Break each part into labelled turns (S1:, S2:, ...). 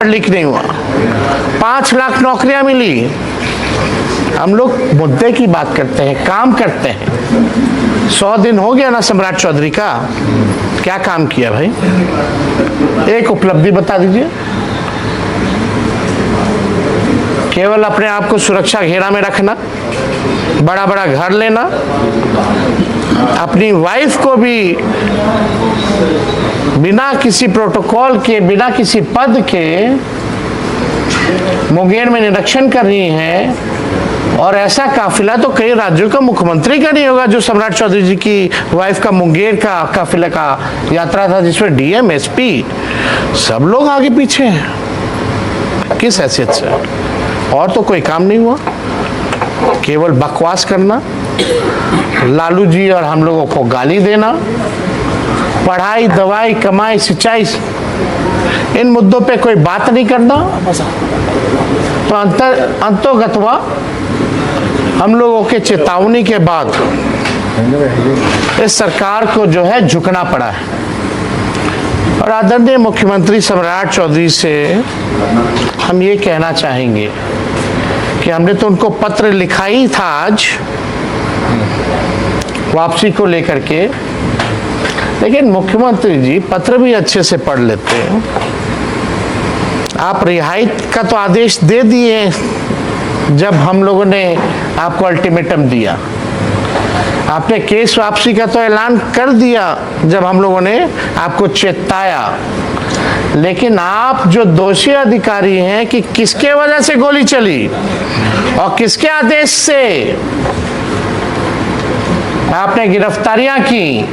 S1: Leak नहीं हुआ, 5 लाख नौकरियां मिली। हम लोग मुद्दे की बात करते हैं, काम करते हैं। 100 दिन हो गया ना सम्राट चौधरी का, क्या काम किया भाई? एक उपलब्धि बता दीजिए। केवल अपने आप को सुरक्षा घेरा में रखना, बड़ा बड़ा घर लेना, अपनी वाइफ को भी बिना किसी प्रोटोकॉल के, बिना किसी पद के मुंगेर में निरीक्षण कर रही हैं। और ऐसा काफिला तो कई राज्यों का मुख्यमंत्री का नहीं होगा जो सम्राट चौधरी जी की वाइफ का मुंगेर का काफिला का यात्रा था, जिसमें डीएम, एसपी सब लोग आगे पीछे हैं। किस हैसियत से? और तो कोई काम नहीं हुआ, केवल बकवास करना, लालू जी और हम लोगों को गाली देना, पढ़ाई, दवाई, कमाई, सिंचाई, इन मुद्दों पे कोई बात नहीं करना। तो अंतोगतवा हम लोगों के चेतावनी के बाद इस सरकार को जो है झुकना पड़ा है। और आदरणीय मुख्यमंत्री सम्राट चौधरी से हम ये कहना चाहेंगे कि हमने तो उनको पत्र लिखा ही था आज वापसी को लेकर के, लेकिन मुख्यमंत्री जी पत्र भी अच्छे से पढ़ लेते हैं। आप रिहाई का तो आदेश दे दिए जब हम लोगों ने आपको अल्टीमेटम दिया, आपने केस वापसी का तो ऐलान कर दिया जब हम लोगों ने आपको चेताया, लेकिन आप जो दोषी अधिकारी हैं कि किसके वजह से गोली चली और किसके आदेश से आपने गिरफ्तारियां की,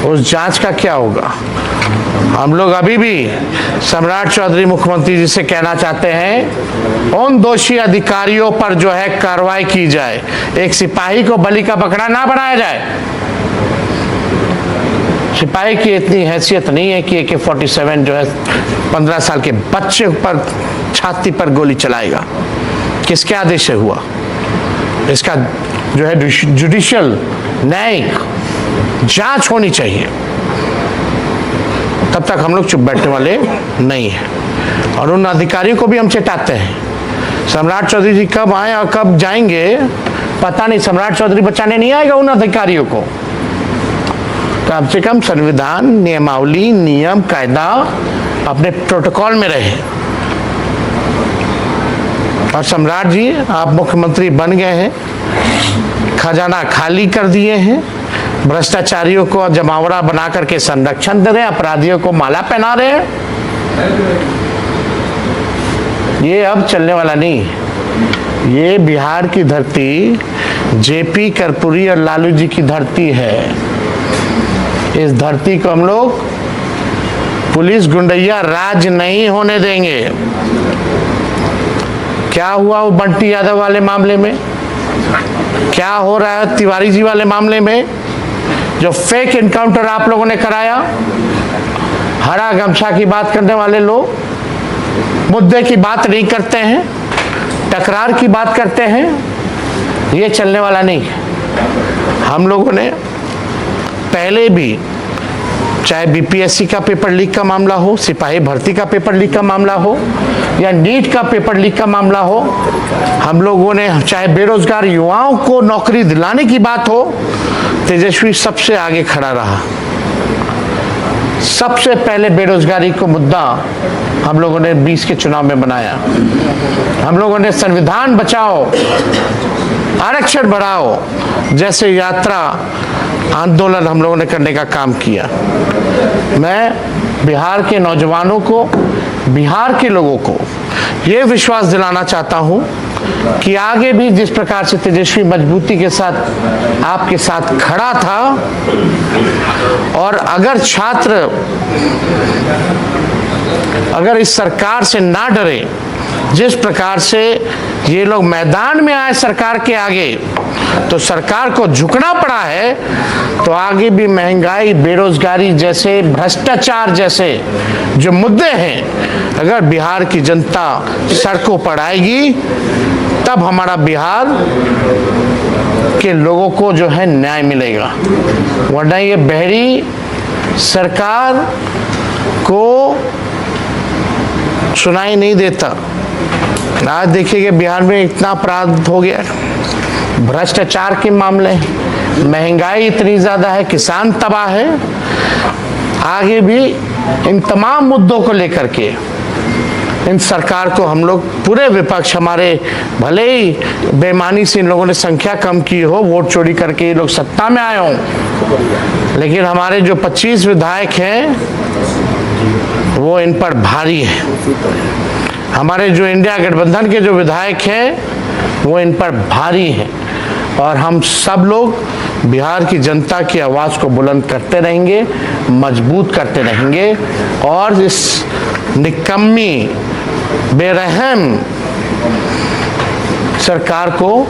S1: उस जांच का क्या होगा? हम लोग अभी भी सम्राट चौधरी मुख्यमंत्री जी से कहना चाहते हैं, उन दोषी अधिकारियों पर जो है कार्रवाई की जाए। एक सिपाही को बलि का बकरा ना बनाया जाए। सिपाही की इतनी हैसियत नहीं है कि AK-47 जो है 15 साल के बच्चे पर छाती पर गोली चलाएगा। किसके आदेश से हुआ? इसका जो है जुडिशियल, न्यायिक जांच होनी चाहिए। तब तक हम लोग चुप बैठने वाले नहीं हैं। और उन अधिकारियों को भी हम चेताते हैं, सम्राट चौधरी जी कब आए और कब जाएंगे पता नहीं। सम्राट चौधरी बचाने नहीं आएगा उन अधिकारियों को। कम से कम संविधान, नियमावली, नियम, कायदा अपने प्रोटोकॉल में रहे। और सम्राट जी, आप मुख्यमंत्री बन गए हैं, खजाना खाली कर दिए हैं, भ्रष्टाचारियों को जमावड़ा बना करके संरक्षण दे रहे हैं, अपराधियों को माला पहना रहे हैं। ये अब चलने वाला नहीं। ये बिहार की धरती जेपी, कर्पूरी और लालू जी की धरती है। इस धरती को हम लोग पुलिस गुंडैया राज नहीं होने देंगे। क्या हुआ वो बंटी यादव वाले मामले में, क्या हो रहा है तिवारी जी वाले मामले में, जो फेक एनकाउंटर आप लोगों ने कराया। हरा गमछा की बात करने वाले लोग मुद्दे की बात नहीं करते हैं, टकरार की बात करते हैं। ये चलने वाला नहीं। हम लोगों ने पहले भी, चाहे बीपीएससी का पेपर लीक का मामला हो, सिपाही भर्ती का पेपर लीक का मामला हो, या नीट का पेपर लीक का मामला हो, हम लोगों ने, चाहे बेरोजगार युवाओं को नौकरी दिलाने की बात हो, तेजस्वी सबसे आगे खड़ा रहा। सबसे पहले बेरोजगारी को मुद्दा हम लोगों ने 20 के चुनाव में बनाया। हम लोगों ने संविधान बचाओ, आरक्षण बढ़ाओ जैसे यात्रा आंदोलन हम लोगों ने करने का काम किया। मैं बिहार के नौजवानों को, बिहार के लोगों को ये विश्वास दिलाना चाहता हूं कि आगे भी जिस प्रकार से तेजस्वी मजबूती के साथ आपके साथ खड़ा था, और अगर छात्र अगर इस सरकार से ना डरे, जिस प्रकार से ये लोग मैदान में आए सरकार के आगे, तो सरकार को झुकना पड़ा है, तो आगे भी महंगाई, बेरोजगारी जैसे, भ्रष्टाचार जैसे जो मुद्दे हैं, अगर बिहार की जनता सड़कों पर आएगी, तब हमारा बिहार के लोगों को जो है न्याय मिलेगा। वरना ये बहरी सरकार को सुनाई नहीं देता। आज देखिए कि बिहार में इतना अपराध हो गया, भ्रष्टाचार के मामले, महंगाई इतनी ज्यादा है, किसान तबाह है। आगे भी इन तमाम मुद्दों को लेकर के इन सरकार को हम लोग पूरे विपक्ष, हमारे भले ही बेईमानी से इन लोगों ने संख्या कम की हो, वोट चोरी करके ये लोग सत्ता में आए हों, लेकिन हमारे जो 25 विधायक हैं वो इन पर भारी है। हमारे जो इंडिया गठबंधन के जो विधायक हैं वो इन पर भारी हैं, और हम सब लोग बिहार की जनता की आवाज़ को बुलंद करते रहेंगे, मजबूत करते रहेंगे, और इस निकम्मी बेरहम सरकार को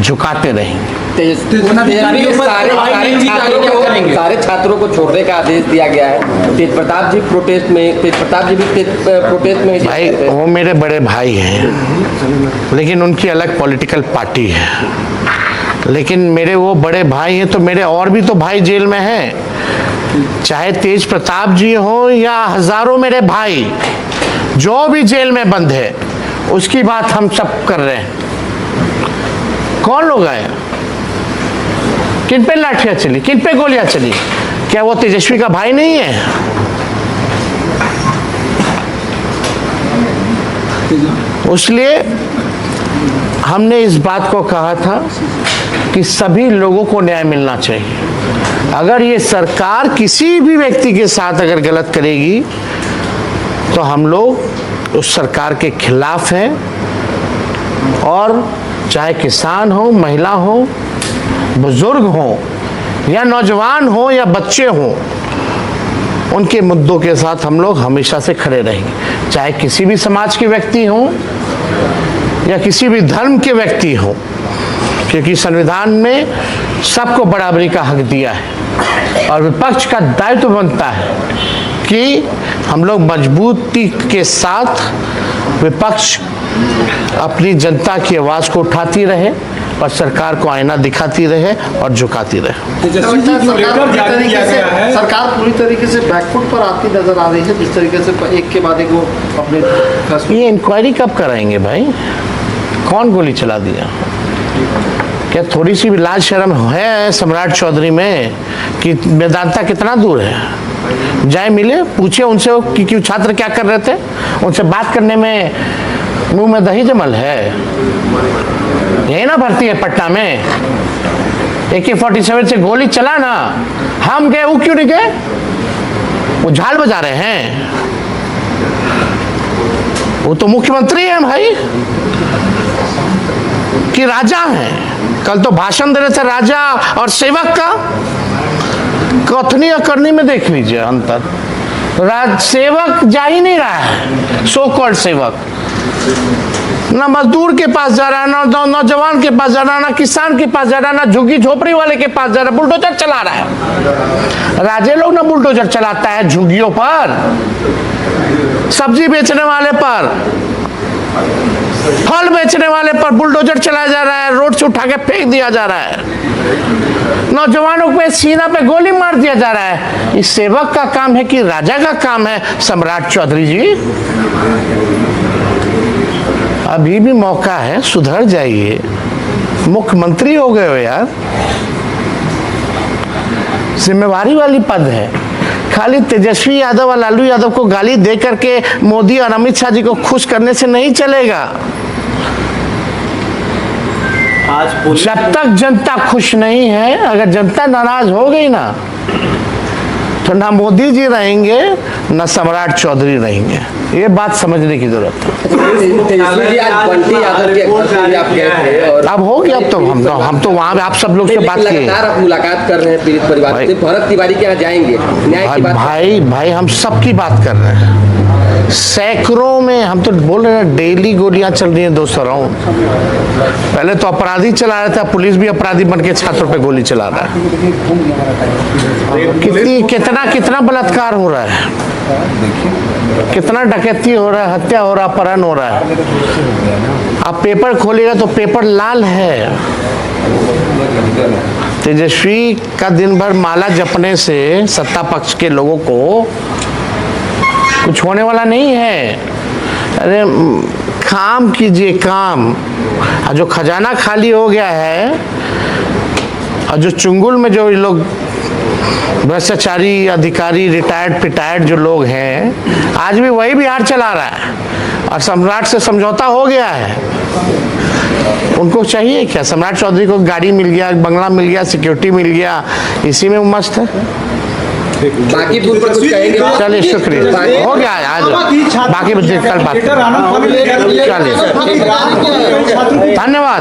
S1: झुकाते रहेंगे।
S2: सारे छात्रों को छोड़ने का आदेश दिया गया है। तेज प्रताप जी भी प्रोटेस्ट में
S1: भाई वो मेरे बड़े भाई हैं, लेकिन उनकी अलग पॉलिटिकल पार्टी है। लेकिन मेरे वो बड़े भाई हैं तो मेरे और भी तो भाई जेल में हैं, चाहे तेज प्रताप जी हो या हजारों मेरे भाई जो भी जेल में बंद है, उसकी बात हम सब कर रहे हैं। कौन लोग आए, किन पे लाठियां चली, किन पे गोलियां चली? क्या वो तेजस्वी का भाई नहीं है? इसलिए हमने इस बात को कहा था कि सभी लोगों को न्याय मिलना चाहिए। अगर ये सरकार किसी भी व्यक्ति के साथ अगर गलत करेगी तो हम लोग उस सरकार के खिलाफ हैं, और चाहे किसान हो, महिला हो, बुजुर्ग हो, या नौजवान हो, या बच्चे हो, उनके मुद्दों के साथ हम लोग हमेशा से खड़े रहेंगे। चाहे किसी भी समाज के व्यक्ति हो या किसी भी धर्म के व्यक्ति हो, क्योंकि संविधान में सबको बराबरी का हक दिया है, और विपक्ष का दायित्व बनता है कि हम लोग मजबूती के साथ विपक्ष अपनी जनता की आवाज को उठाती रहे और सरकार को आईना दिखाती रहे और झुकाती रहे।
S3: सरकार पूरी तरीके से बैकफुट पर आती नजर आ रही है, जिस तरीके से एक के बाद एक वो अपने।
S1: ये इंक्वायरी कब कराएंगे भाई? कौन गोली चला दिया? क्या थोड़ी सी भी लाज शर्म है सम्राट चौधरी में कि वेदांता कितना दूर है? जाए मिले, पूछे उनसे कि क्यों छात्र क्या कर रहे थे, उनसे बात करने में मुंह में दही जमल है। यही ना भर्ती है पटना में, AK-47 से गोली चला ना, हम गए, वो क्यों नहीं गए? वो झाल बजा रहे हैं, वो तो मुख्यमंत्री हैं भाई कि राजा हैं। कल तो भाषण दे रहे थे राजा और सेवक का, कथनी और करनी में देख लीजिए अंतर। सेवक जा ही नहीं रहा है, सो कॉल्ड सेवक, ना मजदूर के पास जा रहा है, ना नौजवान के पास जा रहा है, ना किसान के पास जा रहा है, ना झुग्गी झोपड़ी वाले के पास जा रहा है, बुलडोजर चला रहा है। राजे लोग ना बुलडोजर चलाता है झुग्गियों पर, सब्जी बेचने वाले पर, फल बेचने वाले पर बुलडोजर चलाया जा रहा है, रोड से उठा के फेंक दिया जा रहा है, नौजवानों पे सीना पे गोली मार दिया जा रहा है। इस सेवक का काम है कि राजा का काम है? सम्राट चौधरी जी, अभी भी मौका है, सुधर जाइए, मुख्यमंत्री हो गए हो यार, जिम्मेवारी वाली पद है। खाली तेजस्वी यादव और लालू यादव को गाली दे करके मोदी और अमित शाह जी को खुश करने से नहीं चलेगा। जब तक जनता खुश नहीं है, अगर जनता नाराज हो गई ना, तो ना मोदी जी रहेंगे ना सम्राट चौधरी रहेंगे। ये बात समझने की जरूरत है। अब हो गया, अब तो हम तो वहाँ आप सब लोग से बात किए,
S2: आप मुलाकात कर रहे हैं पीड़ित परिवार से, भरत तिवारी के यहाँ जाएंगे, न्याय की बात।
S1: भाई हम सबकी बात कर रहे हैं, सैकड़ों में, हम तो बोल रहे हैं डेली गोलियां चल रही हैं 200 राउंड। पहले तो अपराधी चला रहा था, पुलिस भी अपराधी बन के छात्रों पे गोली चला रहा है। कितना बलात्कार हो रहा है, कितना डकैती हो रहा है, हत्या हो रहा है, अपहरण हो रहा है। आप पेपर खोलिएगा तो पेपर लाल है। तेजस्वी का दिन भर माला जपने से सत्ता पक्ष के लोगों को कुछ होने वाला नहीं है। अरे काम कीजिए काम। और जो खजाना खाली हो गया है और जो चुंगुल में जो लोग भ्रष्टाचारी अधिकारी रिटायर्ड पिटायर्ड जो लोग हैं, आज भी वही बिहार चला रहा है और सम्राट से समझौता हो गया है। उनको चाहिए क्या? सम्राट चौधरी को गाड़ी मिल गया, बंगला मिल गया, सिक्योरिटी मिल गया, इसी में वो मस्त है।
S2: बाकी दूर पर कुछ कहेंगे?
S1: चलिए शुक्रिया, हो गया आज, बाकी बच्चे कल बात चलिए, धन्यवाद।